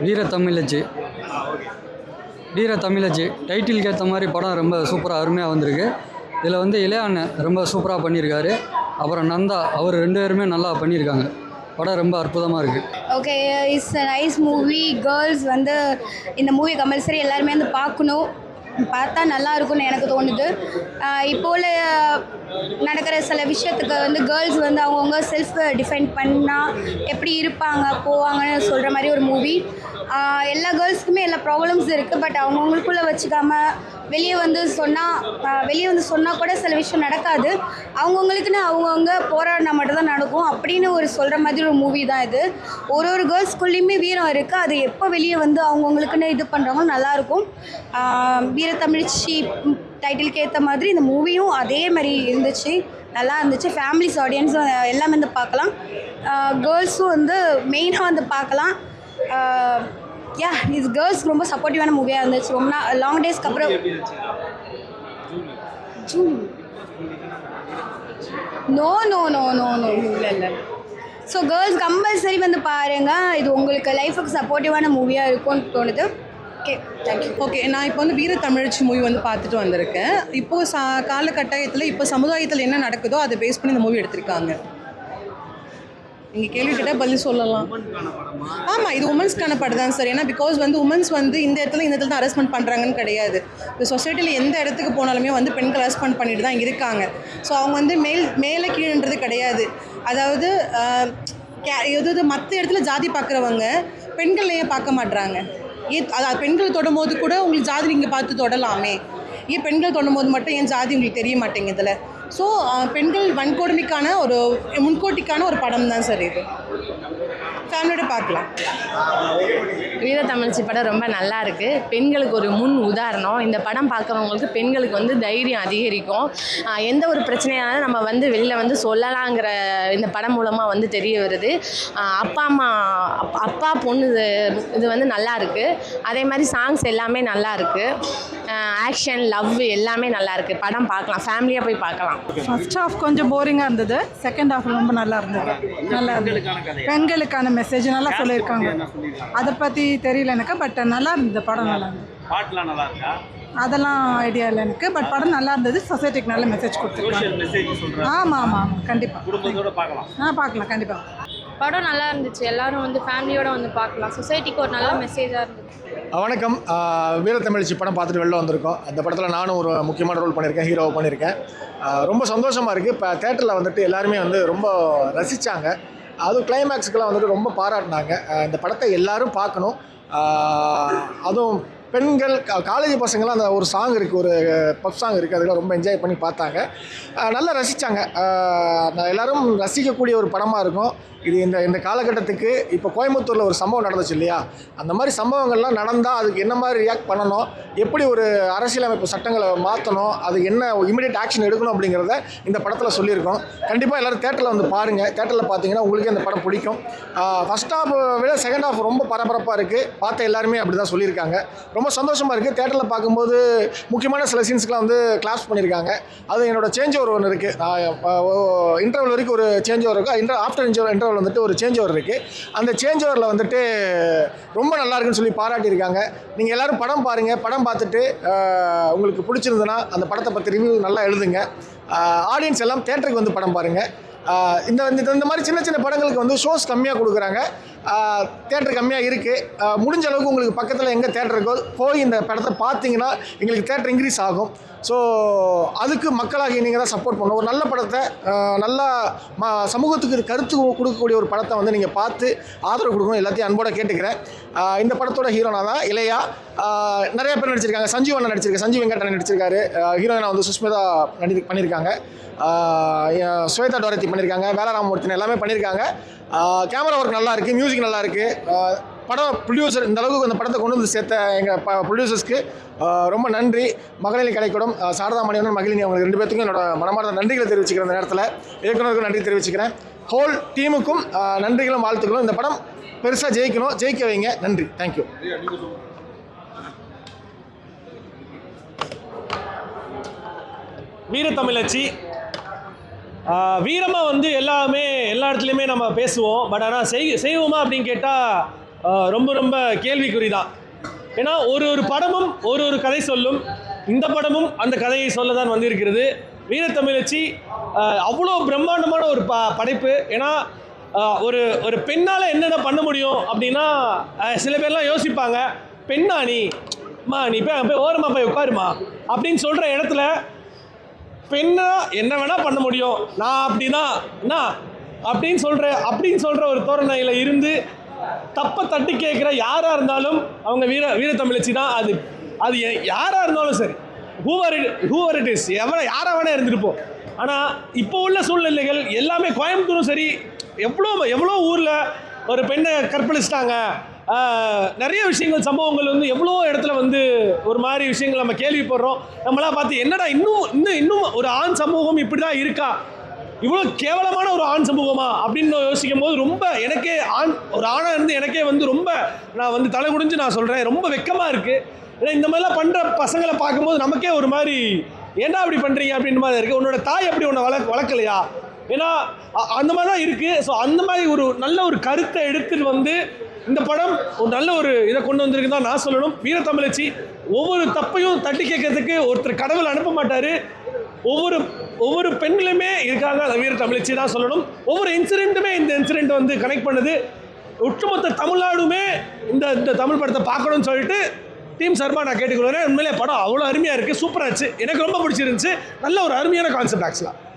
வீர தமிழச்சி. வீர தமிழச்சி டைட்டிலுக்கு ஏற்ற மாதிரி படம் ரொம்ப சூப்பராக அருமையாக வந்திருக்கு. இதில் வந்து இளைய அண்ணன் ரொம்ப சூப்பராக பண்ணியிருக்காரு. அப்புறம் நந்தா அவர் 2 பேருமே நல்லா பண்ணியிருக்காங்க. படம் ரொம்ப அற்புதமாக இருக்குது. Okay, it's a nice movie. Girls வந்து இந்த மூவி கம்பல்சரி எல்லாருமே வந்து பார்க்கணும். பார்த்தா நல்லா இருக்கும்னு எனக்கு தோணுது. இப்போ உள்ள நடக்கிற சில விஷயத்துக்கு வந்து கேர்ள்ஸ் வந்து அவங்கவுங்க செல்ஃப் டிஃபைன் பண்ணால் எப்படி இருப்பாங்க போவாங்கன்னு சொல்கிற மாதிரி ஒரு மூவி. எல்லா கேர்ள்ஸுக்குமே எல்லா ப்ராப்ளம்ஸ் இருக்குது. பட் அவங்கவுங்களுக்குள்ளே வச்சுக்காம வெளியே வந்து சொன்னால் கூட சில விஷயம் நடக்காது. அவங்கவுங்களுக்குன்னு அவங்கவுங்க போராடினா மட்டும்தான் நடக்கும் அப்படின்னு ஒரு சொல்கிற மாதிரி ஒரு மூவி தான் இது. ஒரு கேர்ள்ஸ்குள்ளேயுமே வீரம் இருக்குது. அது எப்போ வெளியே வந்து அவங்கவுங்களுக்குன்னு இது பண்ணுறாங்களோ நல்லாயிருக்கும். வீர தமிழ்ச்சி டைட்டிலுக்கு ஏற்ற மாதிரி இந்த மூவியும் அதே மாதிரி இருந்துச்சு, நல்லா இருந்துச்சு. ஃபேமிலிஸ் ஆடியன்ஸும் எல்லாமே வந்து பார்க்கலாம். கேர்ள்ஸும் வந்து மெயினாக வந்து பார்க்கலாம். இது கேர்ள்ஸ்க்கு ரொம்ப சப்போர்ட்டிவான மூவியாக இருந்துச்சு. ரொம்ப லாங் டேஸ்க்கு அப்புறம் நோ இல்லை. ஸோ கேர்ள்ஸ் கம்பல்சரி வந்து பாருங்கள். இது உங்களுக்கு லைஃபுக்கு சப்போர்ட்டிவான மூவியாக இருக்கும்னு தோணுது. Okay, thank you. ஓகே, நான் இப்போ வந்து வீர தமிழச்சி மூவி வந்து பார்த்துட்டு வந்திருக்கேன். இப்போது காலகட்டாயத்தில் இப்போ சமுதாயத்தில் என்ன நடக்குதோ அதை பேஸ் பண்ணி இந்த மூவி எடுத்திருக்காங்க. நீங்கள் கேள்விக்கிட்ட பதில் சொல்லலாம். ஆமாம், இது உமன்ஸ்க்கான படம் தான் சார். ஏன்னா பிகாஸ் வந்து உமன்ஸ் வந்து இந்த இடத்துல தான் அரெஸ்ட்மெண்ட் பண்ணுறாங்கன்னு கிடையாது. இந்த சொசைட்டியில் எந்த இடத்துக்கு போனாலுமே வந்து பெண்கள் அரெஸ்ட்மெண்ட் பண்ணிட்டு தான் இருக்காங்க. ஸோ அவங்க வந்து மேலே கீழன்றது கிடையாது. அதாவது எது மற்ற இடத்துல ஜாதி பார்க்குறவங்க பெண்கள் ஏன் பார்க்க மாட்றாங்க? அதாவது பெண்கள் தொடும்போது கூட உங்களுக்கு ஜாதி நீங்கள் பார்த்து தொடலாமே. ஏன் பெண்கள் தொடும்போது மட்டும் ஏன் ஜாதி உங்களுக்கு தெரிய மாட்டேங்குதுல? ஸோ பெண்கள் வன்கொடுமைக்கான ஒரு முன்கூட்டிக்கான ஒரு படம் தான் சார் இது. ஃபேமிலியோட பார்க்கலாம். வீர தமிழ்ச்சி படம் ரொம்ப நல்லா இருக்குது. பெண்களுக்கு ஒரு முன் உதாரணம். இந்த படம் பார்க்குறவங்களுக்கு பெண்களுக்கு வந்து தைரியம் அதிகரிக்கும். எந்த ஒரு பிரச்சனையாலும் நம்ம வந்து வெளியில் வந்து சொல்லலாங்கிற இந்த படம் மூலமாக வந்து தெரிய வருது. அப்பா பொண்ணு இது வந்து நல்லா இருக்குது. அதே மாதிரி சாங்ஸ் எல்லாமே நல்லா இருக்குது. ஆக்ஷன் லவ் எல்லாமே நல்லா இருக்குது. படம் பார்க்கலாம், ஃபேமிலியாக போய் பார்க்கலாம். ஃபர்ஸ்ட் ஹாஃப் கொஞ்சம் போரிங்காக இருந்தது. செகண்ட் ஹாஃப் ரொம்ப நல்லா இருந்தது. நல்லா இருந்தது. பெண்களுக்கான மெசேஜ் நல்லா சொல்லியிருக்காங்க. அதை பற்றி தெரியல எனக்கு. பட் நல்லா இருந்தது படம். நல்லா இருந்தது. அதெல்லாம் ஐடியா இல்லை எனக்கு. பட் படம் நல்லா இருந்தது. சொசைட்டிக்கு நல்ல மெசேஜ் கொடுத்துருக்காங்க. ஆமாம் கண்டிப்பாக பார்க்கலாம் கண்டிப்பாக. படம் நல்லா இருந்துச்சு. எல்லாரும் வந்து ஃபேமிலியோடு வந்து பார்க்கலாம். சொசைட்டிக்கு ஒரு நல்ல மெசேஜாக இருந்துச்சு. வணக்கம். வீர தமிழ்ச்சி படம் பார்த்துட்டு வெளில வந்திருக்கோம். அந்த படத்தில் நானும் ஒரு முக்கியமான ரோல் பண்ணியிருக்கேன், ஹீரோவை பண்ணியிருக்கேன். ரொம்ப சந்தோஷமாக இருக்குது. இப்போ தேட்டரில் வந்துட்டு எல்லாருமே வந்து ரொம்ப ரசித்தாங்க. அதுவும் கிளைமேக்ஸுக்கெல்லாம் வந்துட்டு ரொம்ப பாராட்டினாங்க. இந்த படத்தை எல்லோரும் பார்க்கணும். அதுவும் பெண்கள், காலேஜ் பசங்களாம் அந்த ஒரு சாங் இருக்குது, ஒரு பப் சாங் இருக்குது, அதெல்லாம் ரொம்ப என்ஜாய் பண்ணி பார்த்தாங்க, நல்லா ரசித்தாங்க. எல்லோரும் ரசிக்கக்கூடிய ஒரு படமாக இருக்கும் இது. இந்த காலகட்டத்துக்கு இப்போ கோயம்புத்தூரில் ஒரு சம்பவம் நடந்துச்சு இல்லையா, அந்த மாதிரி சம்பவங்கள்லாம் நடந்தால் அதுக்கு என்ன மாதிரி ரியாக்ட் பண்ணணும், எப்படி ஒரு அரசியலமைப்பு சட்டங்களை மாற்றணும், அது என்ன இமீடியட் ஆக்ஷன் எடுக்கணும் அப்படிங்கிறத இந்த படத்தில் சொல்லியிருக்கோம். கண்டிப்பாக எல்லோரும் தேட்டரில் வந்து பாருங்கள். தேட்டரில் பார்த்தீங்கன்னா உங்களுக்கே அந்த படம் பிடிக்கும். ஃபஸ்ட் ஹாஃப் விட செகண்ட் ஹாஃப் ரொம்ப பரபரப்பாக இருக்குது. பார்த்த எல்லாருமே அப்படி தான் சொல்லியிருக்காங்க. ரொம்ப சந்தோஷமாக இருக்குது. தேட்டரில் பார்க்கும்போது முக்கியமான சில சீன்ஸ்க்கெலாம் வந்து கிளாப்ஸ் பண்ணியிருக்காங்க. அது என்னோடய சேஞ்ச் ஓவர் ஒன்று இருக்குது. இன்டர்வல் வரைக்கும் ஒரு சேஞ்ச் ஓவர் இருக்குது. ஆஃப்டர் இன்டர்வல் வந்துட்டு ஒரு சேஞ்ச் ஓவர் இருக்குது. அந்த சேஞ்ச் ஓவரில் வந்துட்டு ரொம்ப நல்லா இருக்குன்னு சொல்லி பாராட்டியிருக்காங்க. நீங்கள் எல்லோரும் படம் பாருங்கள். படம் பார்த்துட்டு உங்களுக்கு பிடிச்சிருந்ததுன்னா அந்த படத்தை பற்றி ரிவ்யூ நல்லா எழுதுங்க. ஆடியன்ஸ் எல்லாம் தேட்டருக்கு வந்து படம் பாருங்கள். இந்த மாதிரி சின்ன சின்ன படங்களுக்கு வந்து ஷோஸ் கம்மியாக கொடுக்குறாங்க. தேட்டர் கம்மியாக இருக்குது. முடிஞ்ச அளவுக்கு உங்களுக்கு பக்கத்தில் எங்கே தேட்டர் இருக்கோ போய் இந்த படத்தை பார்த்தீங்கன்னா எங்களுக்கு தேட்டர் இன்க்ரீஸ் ஆகும். ஸோ அதுக்கு மக்களாகி நீங்கள் தான் சப்போர்ட் பண்ணணும். ஒரு நல்ல படத்தை, நல்லா சமூகத்துக்கு கருத்து கொடுக்கக்கூடிய ஒரு படத்தை வந்து நீங்கள் பார்த்து ஆதரவு கொடுக்கணும். எல்லாத்தையும் அன்போடு கேட்டுக்கிறேன். இந்த படத்தோட ஹீரோனா தான் இளையா. நிறைய பேர் நடிச்சிருக்காங்க. சஞ்சீவ் அண்ணன் நடிச்சிருக்காரு, சஞ்சீவ் வெங்கட் நடிச்சிருக்காரு. ஹீரோயினா வந்து சுஷ்மிதா பண்ணியிருக்காங்க. ஸ்வேதா டோரத்தி பண்ணியிருக்காங்க. வேலராமூர்த்தின் எல்லாமே பண்ணியிருக்காங்க. கேமரா ஒர்க் நல்லா இருக்குது, மியூசிக் நல்லா இருக்குது. படம் ப்ரொடியூசர் இந்த அளவுக்கு அந்த படத்தை கொண்டு வந்து சேர்த்த எங்கள் ப்ரொடியூசர்ஸ்க்கு ரொம்ப நன்றி. மகளிர் கலைக்கூடம் சாரதா மணிவண்ணன், மகளினி, அவங்க 2 பேர்த்துக்கும் என்னோட மனமார்ந்த நன்றிகளை தெரிவிச்சுக்கிறேன். இந்த நேரத்தில் இயக்குனருக்கும் நன்றி தெரிவிச்சுக்கிறேன். ஹோல் டீமுக்கும் நன்றிகளும் வாழ்த்துக்களும். இந்த படம் பெருசாக ஜெயிக்கணும், ஜெயிக்க வைங்க. நன்றி, தேங்க்யூ. வீர தமிழச்சி வீரமாக வந்து எல்லா இடத்துலையுமே நம்ம பேசுவோம். பட் ஆனால் செய்வோமா அப்படின்னு கேட்டால் ரொம்ப ரொம்ப கேள்விக்குறி தான். ஏன்னா ஒரு படமும் ஒரு கதை சொல்லும். இந்த படமும் அந்த கதையை சொல்ல தான் வந்திருக்கிறது. வீரத்தமிழச்சி அவ்வளோ பிரம்மாண்டமான ஒரு படைப்பு. ஏன்னா ஒரு பெண்ணால் என்னென்ன பண்ண முடியும் அப்படின்னா சில பேர்லாம் யோசிப்பாங்க, பெண்ணா நீ போய் ஓரமாக போய் உட்காருமா அப்படின்னு சொல்கிற இடத்துல பெண்ணா என்ன வேணால் பண்ண முடியும், நான் அப்படிதான் என்ன அப்படின்னு சொல்கிற ஒரு தோரணையில் இருந்து தப்பை தட்டி கேட்குற யாராக இருந்தாலும் அவங்க வீரத்தமிழச்சி தான். அது யாராக இருந்தாலும் சரி, ஹூவர் இட் இஸ், யாராக வேணா இருந்துருப்போம். ஆனால் இப்போ உள்ள சூழ்நிலைகள் எல்லாமே கோயம்புத்தூரும் சரி, எவ்வளோ ஊரில் ஒரு பெண்ணை கற்பழிச்சிட்டாங்க, நிறைய விஷயங்கள் சம்பவங்கள் வந்து எவ்வளோ இடத்துல வந்து ஒரு மாதிரி விஷயங்கள் நம்ம கேள்விப்படுறோம். நம்மளாம் பார்த்து என்னடா இன்னும் ஒரு ஆண் சமூகம் இப்படி தான் இருக்கா, இவ்வளோ கேவலமான ஒரு ஆண் சமூகமா அப்படின்னு யோசிக்கும் போது ரொம்ப எனக்கே ஒரு ஆணாக இருந்து எனக்கே வந்து ரொம்ப நான் வந்து தலை குடிஞ்சு நான் சொல்கிறேன், ரொம்ப வெக்கமாக இருக்குது. ஏன்னா இந்த மாதிரிலாம் பண்ணுற பசங்களை பார்க்கும்போது நமக்கே ஒரு மாதிரி ஏன்டா அப்படி பண்ணுறீங்க அப்படின்ற மாதிரி இருக்குது. உன்னோட தாய் அப்படி உன்னை வளர்க்கலையா? ஏன்னா அந்த மாதிரி தான் இருக்குது. ஸோ அந்த மாதிரி ஒரு நல்ல ஒரு கருத்தை எடுத்துகிட்டு வந்து இந்த படம் ஒரு நல்ல ஒரு இதை கொண்டு வந்திருக்கு தான் நான் சொல்லணும். வீரத்தமிழச்சி ஒவ்வொரு தப்பையும் தட்டி கேட்கறதுக்கு ஒருத்தர் கடவுள் அனுப்ப மாட்டார். ஒவ்வொரு பெண்களுமே இருக்காங்க, அந்த வீரத்தமிழச்சி தான் சொல்லணும். ஒவ்வொரு இன்சிடெண்ட்டுமே இந்த இன்சிடெண்ட் வந்து கனெக்ட் பண்ணுது. ஒட்டுமொத்த தமிழ்நாடுமே இந்த தமிழ் படத்தை பார்க்கணும்னு சொல்லிட்டு டீம் சார்பாக நான் கேட்டுக்கொள்கிறேன். உண்மையிலே படம் அவ்வளோ அருமையாக இருக்குது, சூப்பராக இருந்துச்சு, எனக்கு ரொம்ப பிடிச்சிருந்துச்சு. நல்ல ஒரு அருமையான கான்செப்ட் ஆக்சுவலாக.